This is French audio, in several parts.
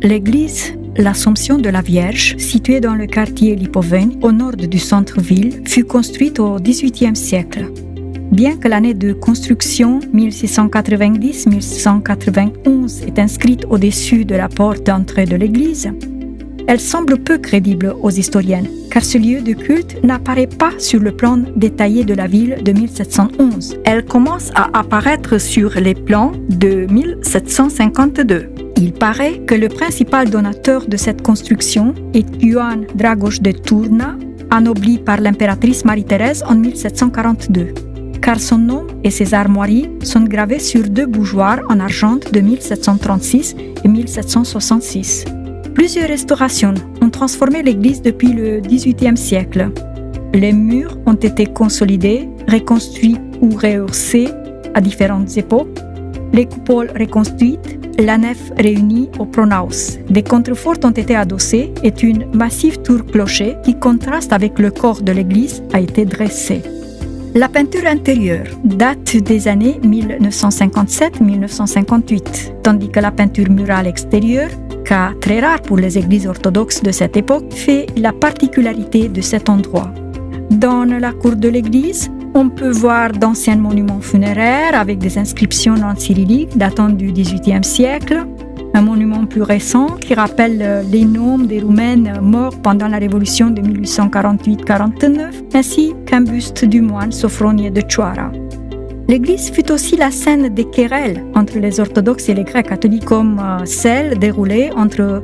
L'église l'Assomption de la Vierge, située dans le quartier Lipoveni, au nord du centre-ville, fut construite au XVIIIe siècle. Bien que l'année de construction 1690-1691 est inscrite au-dessus de la porte d'entrée de l'église, elle semble peu crédible aux historiennes, car ce lieu de culte n'apparaît pas sur le plan détaillé de la ville de 1711. Elle commence à apparaître sur les plans de 1752. Il paraît que le principal donateur de cette construction est Ioan Dragoș de Turna, anobli par l'impératrice Marie-Thérèse en 1742, car son nom et ses armoiries sont gravés sur 2 bougeoirs en argent de 1736 et 1766. Plusieurs restaurations ont transformé l'église depuis le XVIIIe siècle. Les murs ont été consolidés, reconstruits ou rehaussés à différentes époques, les coupoles reconstruites, la nef réunie au pronaos. Des contreforts ont été adossés et une massive tour-clocher qui contraste avec le corps de l'église a été dressée. La peinture intérieure date des années 1957-1958, tandis que la peinture murale extérieure, cas très rare pour les églises orthodoxes de cette époque, fait la particularité de cet endroit. Dans la cour de l'église, on peut voir d'anciens monuments funéraires avec des inscriptions en cyrillique datant du XVIIIe siècle, un monument plus récent qui rappelle les noms des Roumaines morts pendant la révolution de 1848-49, ainsi qu'un buste du moine Sophronie de Cioara. L'église fut aussi la scène des querelles entre les orthodoxes et les grecs catholiques, comme celle déroulée entre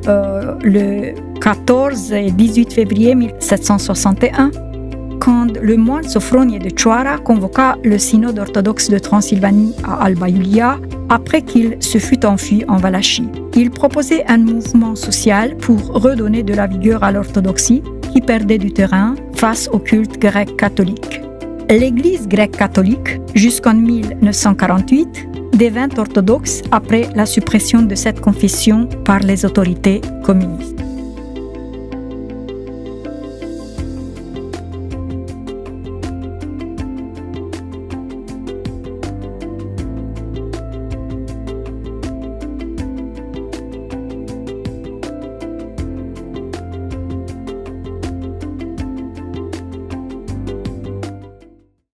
le 14 et 18 février 1761, quand le moine Sophronie de Cioara convoqua le synode orthodoxe de Transylvanie à Alba Iulia après qu'il se fût enfui en Valachie. Il proposait un mouvement social pour redonner de la vigueur à l'orthodoxie qui perdait du terrain face au culte grec catholique. L'Église grecque catholique, jusqu'en 1948, devint orthodoxe après la suppression de cette confession par les autorités communistes.